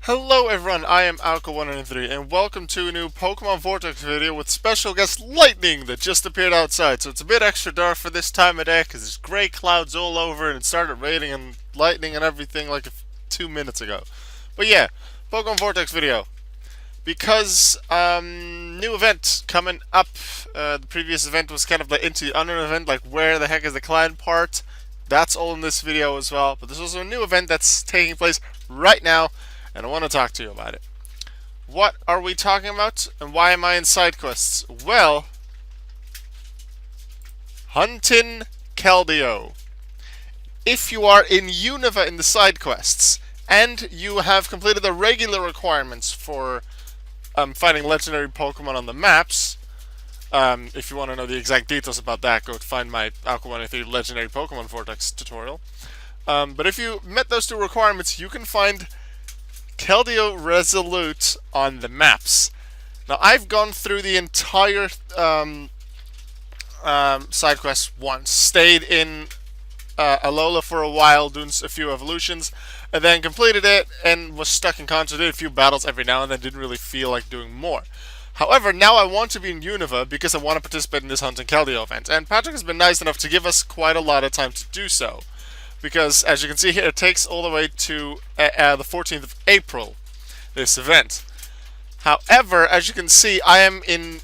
Hello everyone, I am Alka193 and welcome to a new Pokemon Vortex video with special guest Lightning that just appeared outside. So it's a bit extra dark for this time of day because there's grey clouds all over and it started raining and lightning and everything like 2 minutes ago. But yeah, Pokemon Vortex video. Because new event coming up. The previous event was kind of like into the unknown event, like where the heck is the clan part. That's all in this video as well. But there's also a new event that's taking place right now, and I want to talk to you about it. What are we talking about, and why am I in Sidequests? Well, Huntin Keldeo. If you are in Unova in the Sidequests, and you have completed the regular requirements for finding legendary Pokemon on the maps. If you want to know the exact details about that, go find my Alka193 Legendary Pokemon Vortex tutorial. But if you met those two requirements, you can find Keldeo Resolute on the maps. Now, I've gone through the entire side quest once, stayed in Alola for a while, doing a few evolutions, and then completed it and was stuck in Kanto, did a few battles every now and then, didn't really feel like doing more. However, now I want to be in Unova because I want to participate in this Huntin Keldeo event, and Patrick has been nice enough to give us quite a lot of time to do so. Because, as you can see here, it takes all the way to the 14th of April, this event. However, as you can see, I am in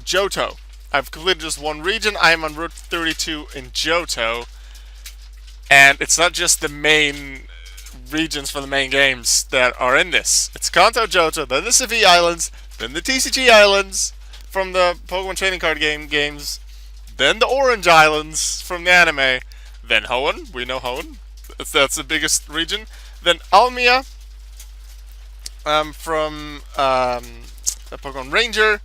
Johto. I've completed just one region. I am on Route 32 in Johto. And it's not just the main regions for the main games that are in this. It's Kanto, Johto, then the Civi Islands, then the TCG Islands from the Pokemon Trading Card games, then the Orange Islands from the anime, then Hoenn, we know Hoenn, that's the biggest region, then Almia from Pokemon Ranger,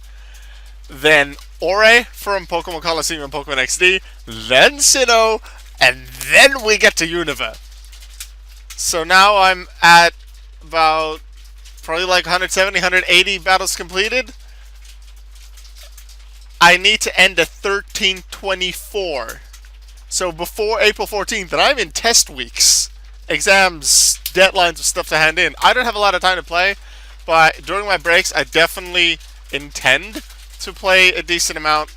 then Ore from Pokemon Colosseum and Pokemon XD, then Sinnoh, and then we get to Unova. So now I'm at about probably like 170, 180 battles completed. I need to end at 1324. So before April 14th, and I'm in test weeks, exams, deadlines of stuff to hand in. I don't have a lot of time to play, but during my breaks, I definitely intend to play a decent amount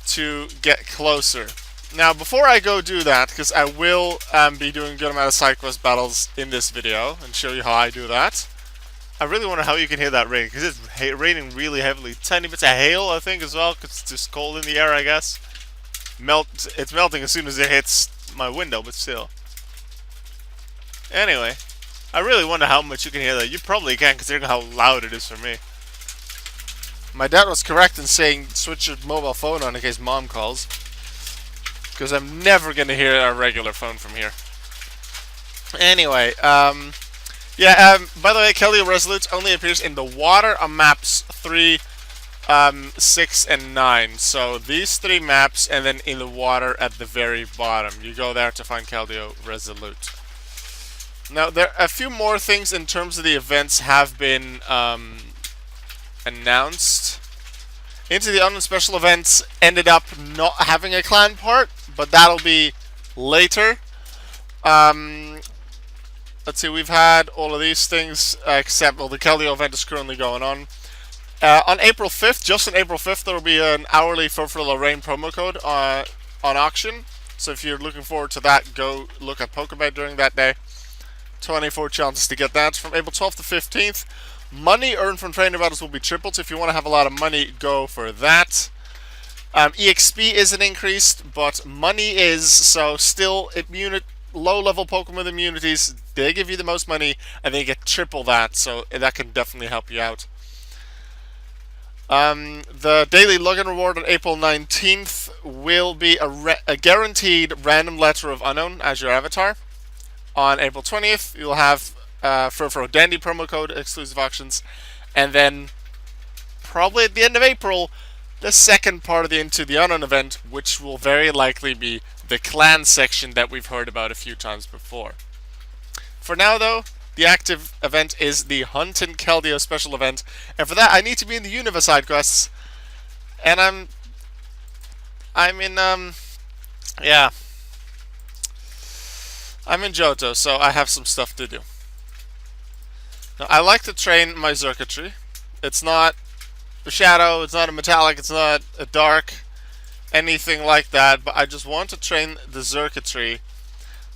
to get closer. Now, before I go do that, because I will be doing a good amount of side quest battles in this video and show you how I do that, I really wonder how you can hear that rain, because it's raining really heavily. Tiny bits of hail, I think, as well, because it's just cold in the air, I guess. It's melting as soon as it hits my window, but still. Anyway, I really wonder how much you can hear that. You probably can, considering how loud it is for me. My dad was correct in saying switch your mobile phone on in case mom calls, because I'm never going to hear a regular phone from here. Anyway, by the way, Keldeo Resolute only appears in the water on maps 3, 6, and 9. So these 3 maps, and then in the water at the very bottom. You go there to find Keldeo Resolute. Now, there a few more things in terms of the events have been announced. Into the Unknown Special events ended up not having a clan part, but that'll be later. Let's see, we've had all of these things, except, well, the Keldeo event is currently going on. On April 5th, just on April 5th, there will be an hourly Furfrilla Rain promo code on auction. So if you're looking forward to that, go look at Pokemon during that day. 24 chances to get that. From April 12th to 15th, money earned from trainer battles will be tripled. So if you want to have a lot of money, go for that. EXP isn't increased, but money is, so still low-level Pokemon immunities, they give you the most money, and they get triple that, so that can definitely help you out. The daily login reward on April 19th will be a guaranteed random letter of unknown as your avatar. On April 20th, you'll have for Dandy promo code, exclusive auctions, and then probably at the end of April, the second part of the Into the Unknown event, which will very likely be the clan section that we've heard about a few times before. For now, though, the active event is the Huntin Keldeo special event, and for that I need to be in the Unova side quests, and I'm in I'm in Johto, so I have some stuff to do. Now, I like to train my circuitry. It's not a shadow, it's not a metallic, it's not a dark, anything like that, but I just want to train the circuitry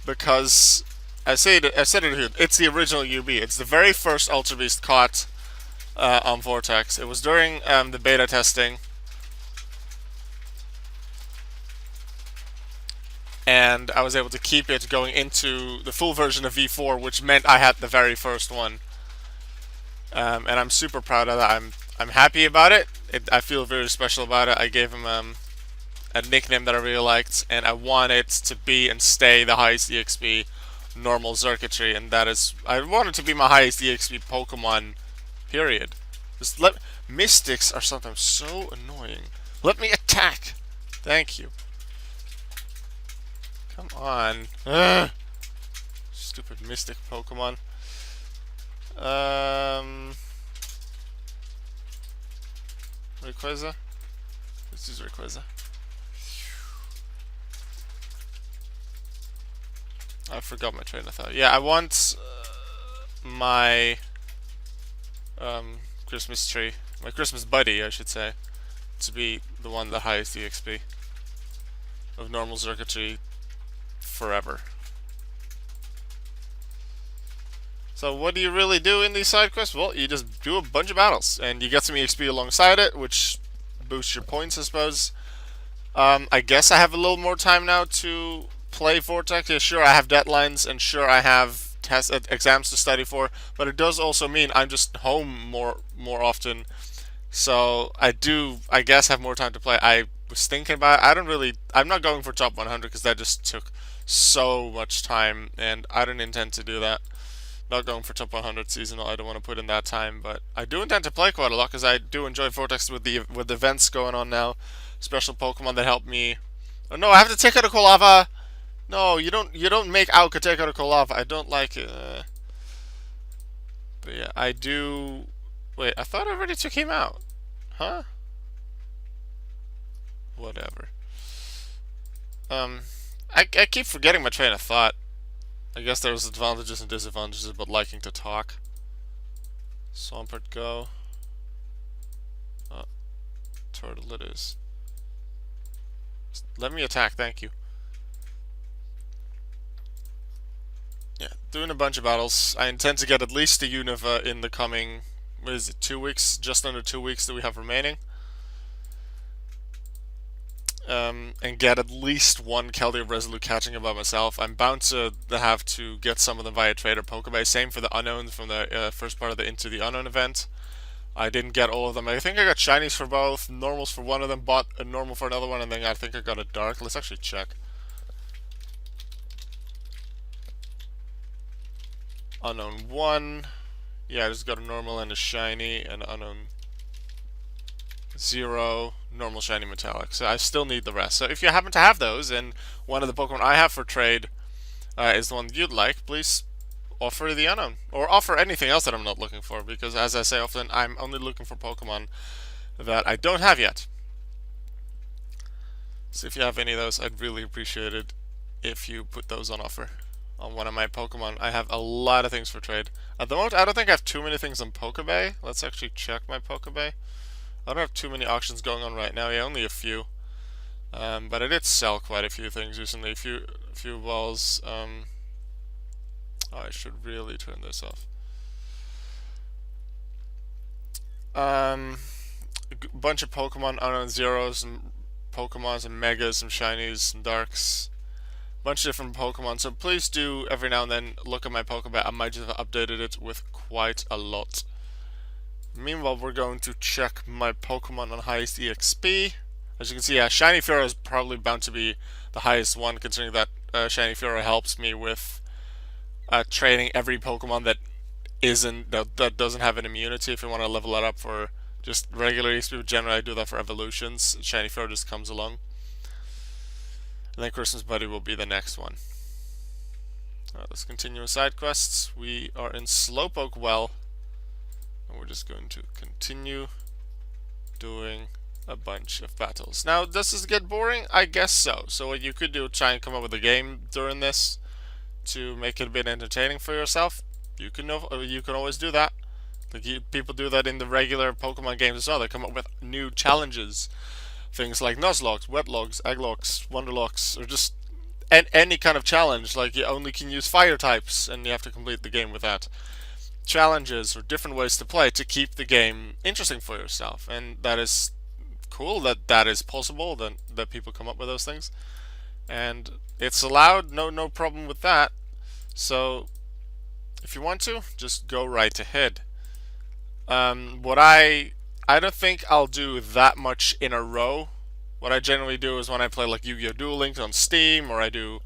because I said it here, it's the original UB. It's the very first Ultra Beast caught on Vortex. It was during the beta testing, and I was able to keep it going into the full version of V4, which meant I had the very first one. And I'm super proud of that. I'm happy about it. I feel very special about it. I gave him a nickname that I really liked, and I want it to be and stay the highest EXP normal circuitry, and that is, I want it to be my highest EXP Pokemon, period. Just let Mystics are sometimes so annoying. Let me attack. Thank you. Come on. Ugh. Stupid Mystic Pokemon. Rayquaza? Let's use Rayquaza. I forgot my train of thought. Yeah, I want my Christmas tree, my Christmas buddy, I should say, to be the one that highest EXP of normal circuitry forever. So what do you really do in these side quests? Well, you just do a bunch of battles, and you get some EXP alongside it, which boosts your points, I suppose. I guess I have a little more time now to play Vortex. Yeah, sure, I have deadlines, and sure, I have exams to study for, but it does also mean I'm just home more often. So I guess, have more time to play. I was thinking about it. I'm not going for top 100 because that just took so much time, and I don't intend to do that. Not going for top 100 seasonal. I don't want to put in that time, but I do intend to play quite a lot because I do enjoy Vortex with the events going on now. Special Pokemon that help me. Oh no, I have to take out a Kolava. No, you don't make Auka take out a Kolava. I don't like it. But yeah, I do. Wait, I thought I already took him out. Huh? Whatever. I keep forgetting my train of thought. I guess there's advantages and disadvantages about liking to talk. Swampert, go. Turtle it is. Let me attack, thank you. Yeah, doing a bunch of battles. I intend to get at least a Unova in the coming, what is it, 2 weeks? Just under 2 weeks that we have remaining. And get at least one Keldeo Resolute catching it by myself. I'm bound to have to get some of them via trade or Pokebase. Same for the Unknown from the first part of the Into the Unknown event. I didn't get all of them. I think I got Shinies for both, Normals for one of them, bought a Normal for another one, and then I think I got a Dark. Let's actually check. Unknown 1. Yeah, I just got a Normal and a Shiny, and Unknown 0, Normal, Shiny, Metallic. So I still need the rest. So if you happen to have those, and one of the Pokemon I have for trade is the one that you'd like, please offer the Unknown. Or offer anything else that I'm not looking for, because as I say often, I'm only looking for Pokemon that I don't have yet. So if you have any of those, I'd really appreciate it if you put those on offer on one of my Pokemon. I have a lot of things for trade. At the moment, I don't think I have too many things on Pokebay. Let's actually check my Pokebay. I don't have too many auctions going on right now. Yeah, only a few. But I did sell quite a few things recently. A few balls. Oh, I should really turn this off. A bunch of Pokemon, Unknown Zeros, and Pokemon, some Megas, some Shinies, some Darks. Bunch of different Pokemon. So please do every now and then look at my Pokebay. I might just have updated it with quite a lot. Meanwhile, we're going to check my Pokemon on highest EXP. As you can see, yeah, Shiny Fiora is probably bound to be the highest one, considering that Shiny Fiora helps me with training every Pokemon that doesn't have an immunity. If you want to level it up for just regular EXP, but generally I do that for evolutions. Shiny Fiora just comes along. And then Christmas Buddy will be the next one. Let's continue with side quests. We are in Slowpoke Well. And we're just going to continue doing a bunch of battles. Now, does this get boring? I guess so. So what you could do, try and come up with a game during this to make it a bit entertaining for yourself. You can always do that. Like people do that in the regular Pokemon games as well. They come up with new challenges, things like Nuzlocke, Wetlogs, Egglocks, Wonderlocks, or just any kind of challenge. Like you only can use fire types, and you have to complete the game with that. Challenges or different ways to play to keep the game interesting for yourself, and that is cool that that is possible. That people come up with those things, and it's allowed. No problem with that. So if you want to, just go right ahead. What I don't think I'll do that much in a row. What I generally do is when I play like Yu-Gi-Oh! Duel Links on Steam, or I do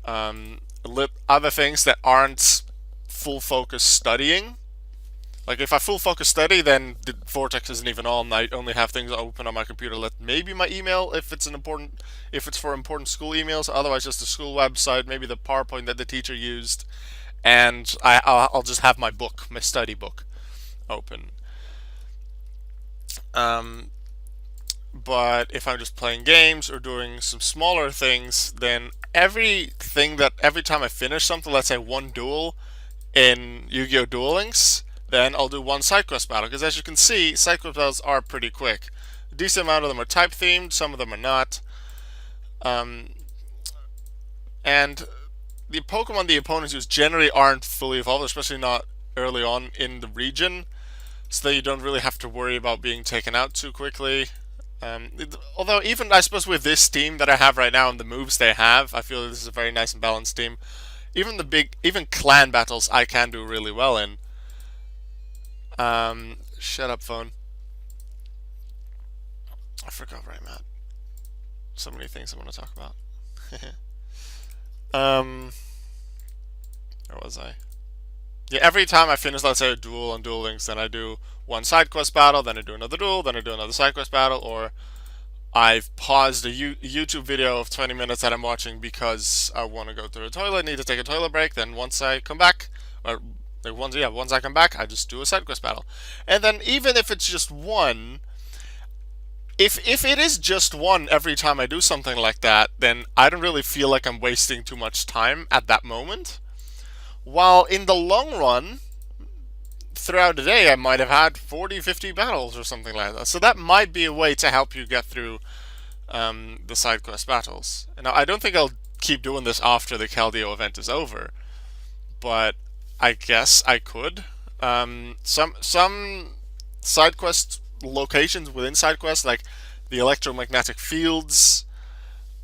other things that aren't full focus studying. Like if I full focus study, then the Vortex isn't even on. I only have things open on my computer. Let maybe my email if it's if it's for important school emails. Otherwise, just the school website, maybe the PowerPoint that the teacher used, and I'll just have my book, my study book, open. Um, but if I'm just playing games or doing some smaller things, then every time I finish something, let's say one duel in Yu-Gi-Oh! Duel Links, then I'll do one side quest battle. Because as you can see, side quest battles are pretty quick. A decent amount of them are type themed, some of them are not. And the Pokemon the opponents use generally aren't fully evolved, especially not early on in the region, so that you don't really have to worry about being taken out too quickly. Although even I suppose with this team that I have right now and the moves they have, I feel this is a very nice and balanced team. Even clan battles I can do really well in. Shut up, phone. I forgot where I'm at. So many things I want to talk about. Where was I? Yeah, every time I finish, let's say, a duel on Duel Links, then I do one side quest battle, then I do another duel, then I do another side quest battle, or I've paused a YouTube video of 20 minutes that I'm watching because I want to go to the toilet, need to take a toilet break. Then once I come back, or like once I come back, I just do a side quest battle. And then even if it's just one, if it is just one every time I do something like that, then I don't really feel like I'm wasting too much time at that moment. While in the long run, throughout the day, I might have had 40, 50 battles or something like that. So that might be a way to help you get through the side quest battles. Now, I don't think I'll keep doing this after the Keldeo event is over, but I guess I could. Some side quest locations within side quests, like the electromagnetic fields,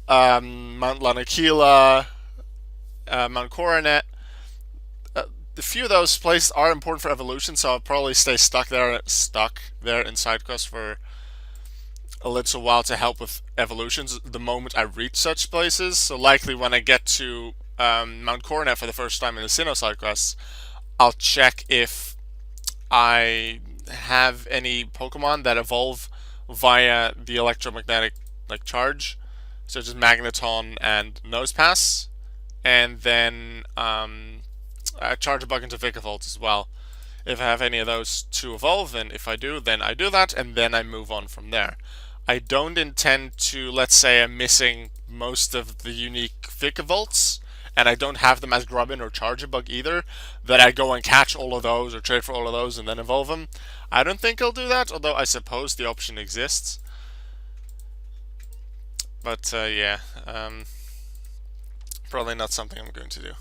Mount Lanakila, Mount Coronet. A few of those places are important for evolution, so I'll probably stay stuck there in side quests for a little while to help with evolutions the moment I reach such places. So likely when I get to Mount Coronet for the first time in the Sinnoh side quests, I'll check if I have any Pokemon that evolve via the electromagnetic charge, such as Magneton and Nosepass, and then charge a bug into Vikavolt as well. If I have any of those to evolve, and if I do, then I do that, and then I move on from there. I don't intend to, let's say I'm missing most of the unique Vikavolts, and I don't have them as Grubbin or Charjabug either, that I go and catch all of those or trade for all of those and then evolve them. I don't think I'll do that, although I suppose the option exists. But yeah, probably not something I'm going to do.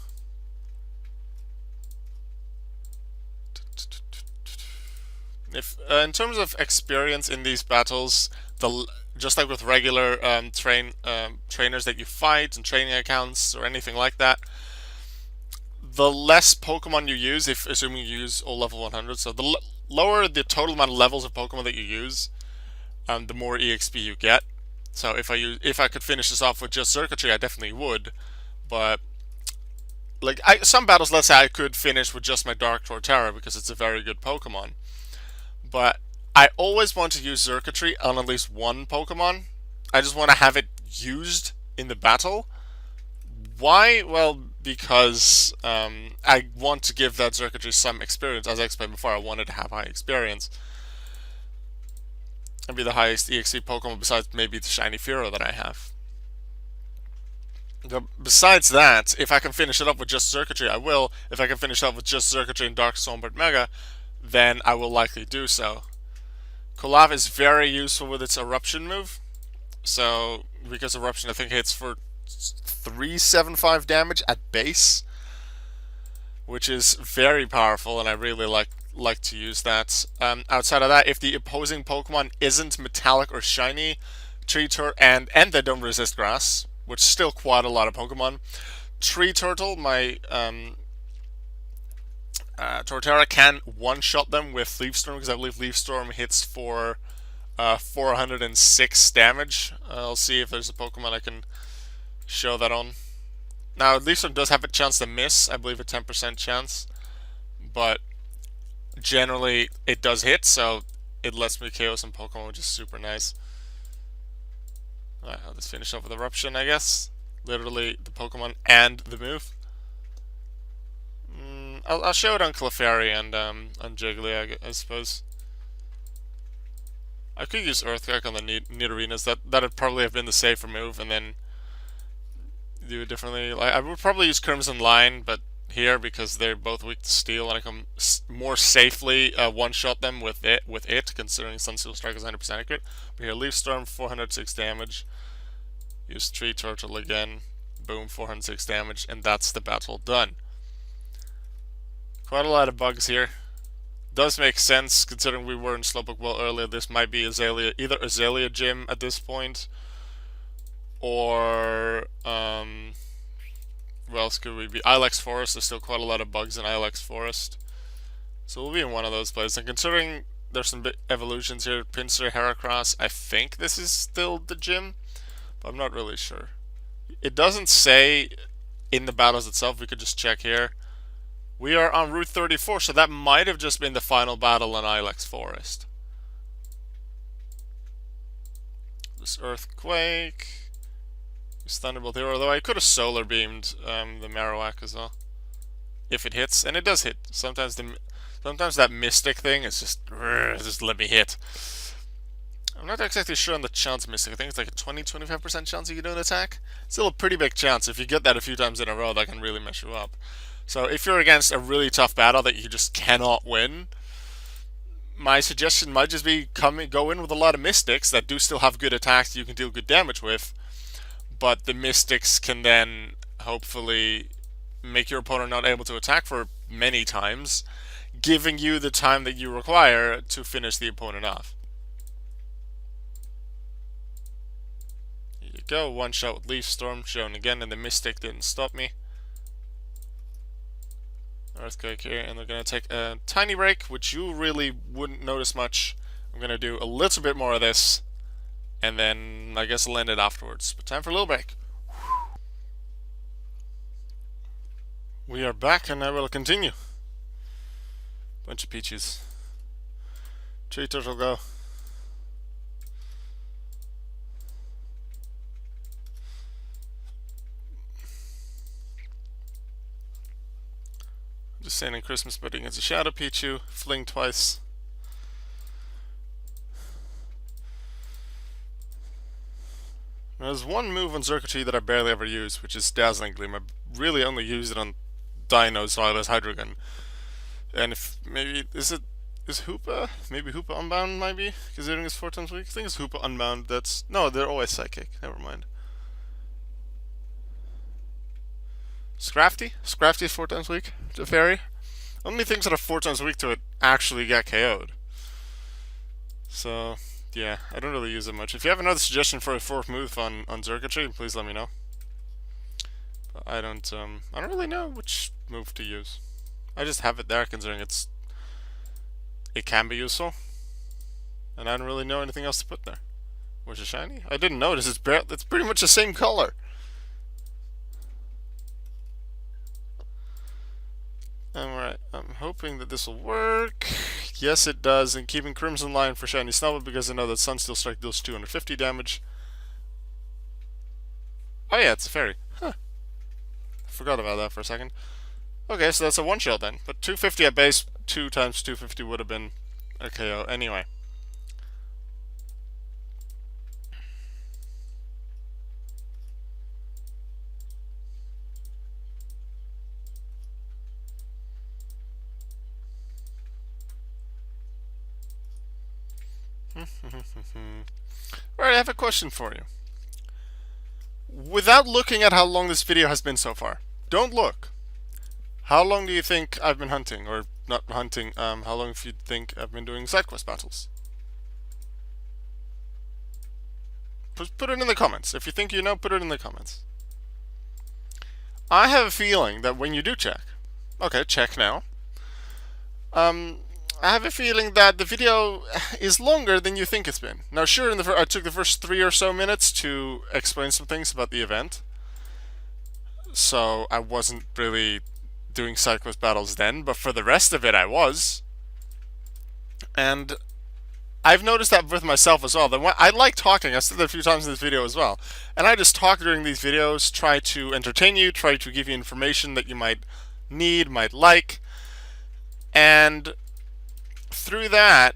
If in terms of experience in these battles, just like with regular trainers that you fight and training accounts or anything like that, the less Pokemon you use, if assuming you use all level 100, so the lower the total amount of levels of Pokemon that you use, the more EXP you get. So if I could finish this off with just Circuitry, I definitely would. But like some battles, let's say I could finish with just my Dark Torterra because it's a very good Pokemon. But I always want to use Circuitry on at least one Pokemon. I just want to have it used in the battle. Why? Well, because I want to give that Circuitry some experience. As I explained before, I wanted to have high experience. And be the highest EXP Pokemon besides maybe the Shiny Fearow that I have. Besides that, if I can finish it up with just Circuitry, I will. If I can finish it up with just Circuitry and Dark Swampert Mega, then I will likely do so. Kolava is very useful with its Eruption move. So, because Eruption I think hits for 375 damage at base, which is very powerful, and I really like to use that. Outside of that, if the opposing Pokemon isn't metallic or shiny, Tree Turtle, and they don't resist grass, which is still quite a lot of Pokemon. Tree Turtle, my Torterra, can one-shot them with Leaf Storm, because I believe Leaf Storm hits for 406 damage. I'll see if there's a Pokemon I can show that on. Now, Leaf Storm does have a chance to miss, I believe a 10% chance, but generally it does hit, so it lets me KO some Pokemon, which is super nice. Alright, I'll just finish off with Eruption, I guess. Literally the Pokemon and the move. I'll show it on Clefairy and on Jiggly, I suppose. I could use Earthquake on the Nidorinas. That'd probably have been the safer move, and then do it differently. Like, I would probably use Crimson Line, but here, because they're both weak to Steel, and I can more safely one-shot them with it, considering Sunsteel Strike is 100% accurate. But here, Leaf Storm, 406 damage. Use Tree Turtle again. Boom, 406 damage, and that's the battle done. Quite a lot of bugs here. Does make sense, considering we were in Slowpoke well earlier. This might be Azalea, either Azalea Gym at this point, or where else could we be? Ilex Forest. There's still quite a lot of bugs in Ilex Forest, so we'll be in one of those places. And considering there's some big evolutions here, Pinsir, Heracross, I think this is still the gym, but I'm not really sure. It doesn't say in the battles itself. We could just check here. We are on Route 34, so that might have just been the final battle in Ilex Forest. This Earthquake. This Thunderbolt here, although I could have Solar Beamed the Marowak as well. If it hits, and it does hit. Sometimes that Mystic thing is just let me hit. I'm not exactly sure on the chance Mystic. I think it's like a 20-25% chance you can do an attack. Still a pretty big chance. If you get that a few times in a row, that can really mess you up. So if you're against a really tough battle that you just cannot win, my suggestion might just be go in with a lot of Mystics that do still have good attacks you can deal good damage with, but the Mystics can then hopefully make your opponent not able to attack for many times, giving you the time that you require to finish the opponent off. Here you go, one shot with Leaf Storm shown again, and the Mystic didn't stop me. Earthquake here, and they're going to take a tiny break, which you really wouldn't notice much. I'm going to do a little bit more of this, and then I guess I'll end it afterwards. But time for a little break. We are back, and I will continue. Bunch of Peaches. Tree Turtle go. Just saying, Christmas pudding as a Shadow Pichu, fling twice. There's one move on Xurkitree that I barely ever use, which is Dazzling Gleam. I really only use it on Dino, Silas, Hydreigon. And if maybe is Hoopa? Maybe Hoopa Unbound might be, considering it's 4 times weak. I think it's Hoopa Unbound. No, they're always Psychic. Never mind. Scrafty? Scrafty is 4 times weak to Fairy. Only things that are 4 times weak to it actually get KO'd. So, yeah, I don't really use it much. If you have another suggestion for a 4th move on Xurkitree, please let me know. But I don't really know which move to use. I just have it there, considering it can be useful. And I don't really know anything else to put there. Was it shiny? I didn't notice. It's pretty much the same color. Alright, I'm hoping that this will work. Yes, it does, and keeping Crimson Lion for Shiny Snubbull because I know that Sunsteel Strike deals 250 damage. Oh yeah, it's a fairy. Huh. Forgot about that for a second. Okay, so that's a one-shot then. But 250 at base, 2 times 250 would have been a KO anyway. Alright, I have a question for you. Without looking at how long this video has been so far, don't look. How long do you think I've been hunting? Or not hunting, how long do you think I've been doing side quest battles? Put it in the comments. If you think you know, put it in the comments. I have a feeling that when you do check, okay, check now. I have a feeling that the video is longer than you think it's been. Now, sure, I took the first 3 or so minutes to explain some things about the event, so I wasn't really doing side quest battles then, but for the rest of it, I was. And I've noticed that with myself as well. That when I like talking. I said that a few times in this video as well. And I just talk during these videos, try to entertain you, try to give you information that you might need, might like. And through that,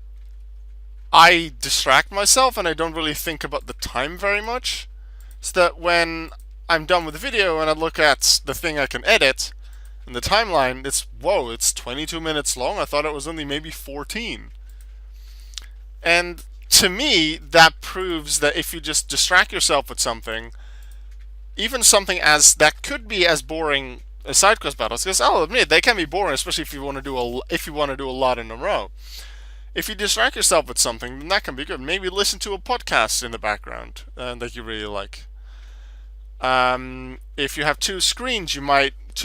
I distract myself and I don't really think about the time very much. So that when I'm done with the video and I look at the thing I can edit, in the timeline, whoa, it's 22 minutes long. I thought it was only maybe 14. And to me, that proves that if you just distract yourself with something, even something that could be as boring as side quest battles, because I'll admit they can be boring, especially if you want to do a lot in a row. If you distract yourself with something, then that can be good. Maybe listen to a podcast in the background that you really like. If you have two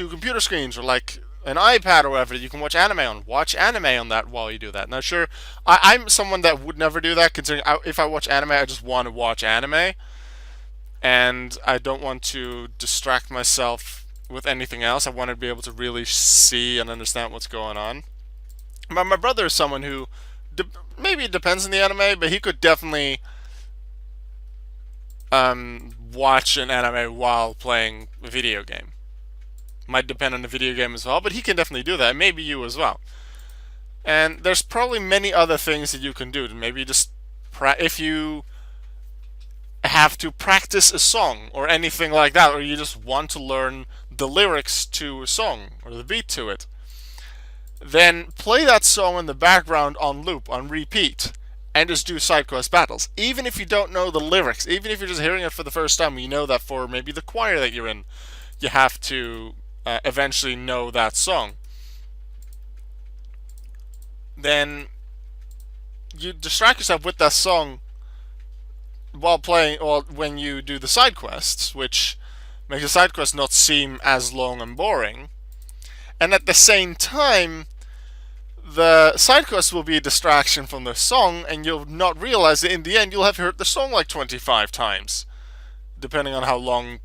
computer screens, or like an iPad or whatever, you can watch anime on. Watch anime on that while you do that. Now, sure, I'm someone that would never do that, considering if I watch anime, I just want to watch anime, and I don't want to distract myself with anything else. I want to be able to really see and understand what's going on. But my brother is someone who, maybe it depends on the anime, but he could definitely watch an anime while playing a video game. Might depend on the video game as well, but he can definitely do that. Maybe you as well. And there's probably many other things that you can do. Maybe just if you have to practice a song or anything like that, or you just want to learn the lyrics to a song or the beat to it, then play that song in the background on loop, on repeat, and just do side quest battles. Even if you don't know the lyrics, even if you're just hearing it for the first time, you know that for maybe the choir that you're in, you have to eventually know that song. Then you distract yourself with that song while playing, or when you do the side quests, which makes the side quest not seem as long and boring. And at the same time, the side quest will be a distraction from the song, and you'll not realize that in the end you'll have heard the song like 25 times, depending on how long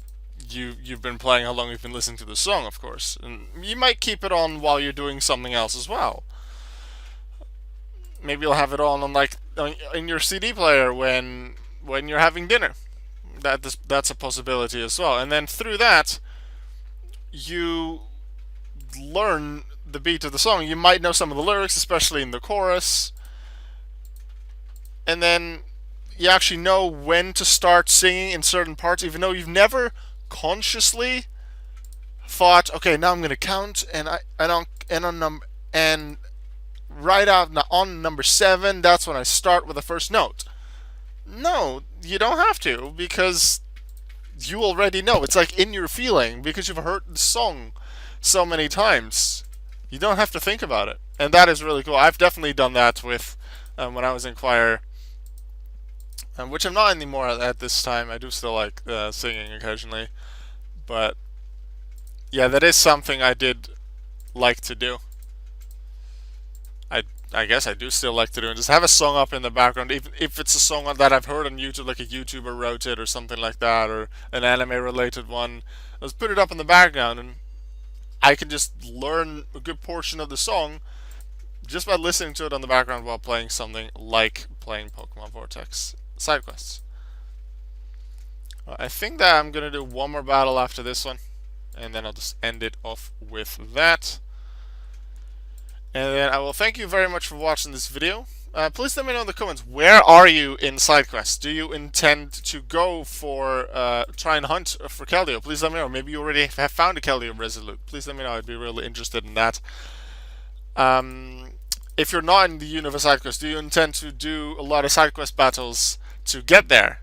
you've been playing, how long you've been listening to the song, of course. And you might keep it on while you're doing something else as well. Maybe you'll have it on in your CD player when you're having dinner. That's a possibility as well. And then through that, you learn the beat of the song. You might know some of the lyrics, especially in the chorus. And then you actually know when to start singing in certain parts, even though you've never consciously thought, okay, now I'm going to count, and right on number 7, that's when I start with the first note. No, you don't have to, because you already know. It's like in your feeling, because you've heard the song so many times. You don't have to think about it, and that is really cool. I've definitely done that with when I was in choir, which I'm not anymore at this time. I do still like singing occasionally, but yeah, that is something I did like to do. I guess I do still like to do, and just have a song up in the background, even if it's a song that I've heard on YouTube, like a YouTuber wrote it or something like that, or an anime-related one. Let's put it up in the background, and I can just learn a good portion of the song just by listening to it on the background while playing something like playing Pokémon Vortex side quests. I think that I'm gonna do one more battle after this one, and then I'll just end it off with that. And then I will thank you very much for watching this video. Please let me know in the comments, where are you in side quests? Do you intend to go for try and hunt for Keldeo? Please let me know. Maybe you already have found a Keldeo Resolute. Please let me know. I'd be really interested in that. if you're not in the Unova side quest, do you intend to do a lot of side quest battles to get there?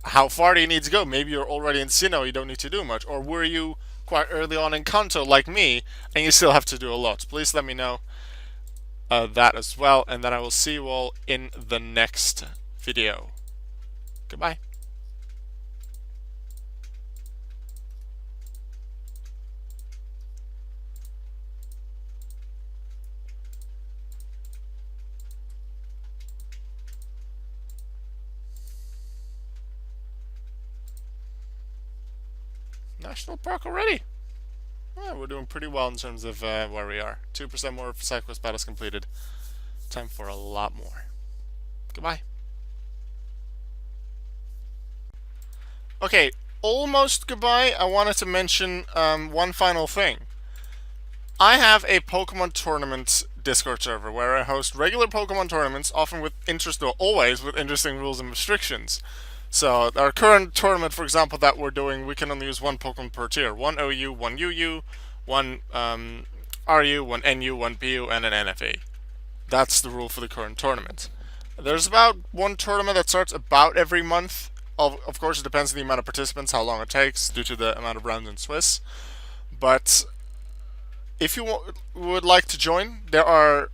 How far do you need to go? Maybe you're already in Sinnoh, you don't need to do much. Or were you quite early on in Kanto like me, and you still have to do a lot? Please let me know that as well, and then I will see you all in the next video. Goodbye. National Park already? Well, we're doing pretty well in terms of where we are. 2% more side quest battles completed. Time for a lot more. Goodbye. Okay, almost goodbye. I wanted to mention one final thing. I have a Pokemon tournament Discord server where I host regular Pokemon tournaments, often with always with interesting rules and restrictions. So our current tournament, for example, that we're doing, we can only use one Pokemon per tier. One OU, one UU, one RU, one NU, one PU, and an NFA. That's the rule for the current tournament. There's about one tournament that starts about every month. Of course, it depends on the amount of participants, how long it takes, due to the amount of rounds in Swiss. But if you would like to join, there are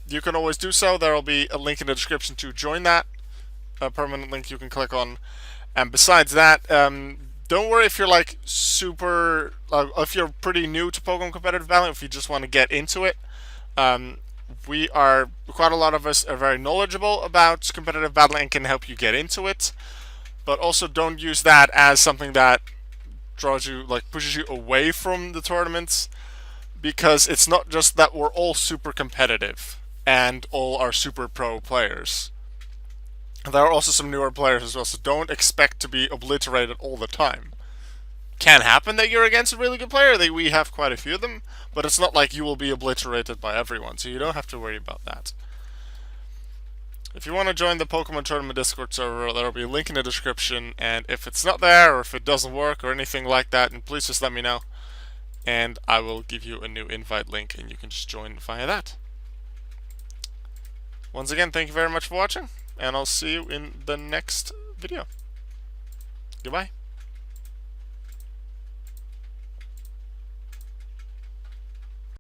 you can always do so. There will be a link in the description to join that. A permanent link you can click on. And besides that, don't worry if you're like super, if you're pretty new to Pokemon competitive battling, if you just want to get into it. We are, quite a lot of us are very knowledgeable about competitive battling and can help you get into it. But also don't use that as something that draws you, like pushes you away from the tournaments, because it's not just that we're all super competitive and all are super pro players. There are also some newer players as well, so don't expect to be obliterated all the time. Can happen that you're against a really good player, we have quite a few of them, but it's not like you will be obliterated by everyone, so you don't have to worry about that. If you want to join the Pokemon Tournament Discord server, there will be a link in the description, and if it's not there, or if it doesn't work, or anything like that, then please just let me know, and I will give you a new invite link, and you can just join via that. Once again, thank you very much for watching, and I'll see you in the next video. Goodbye.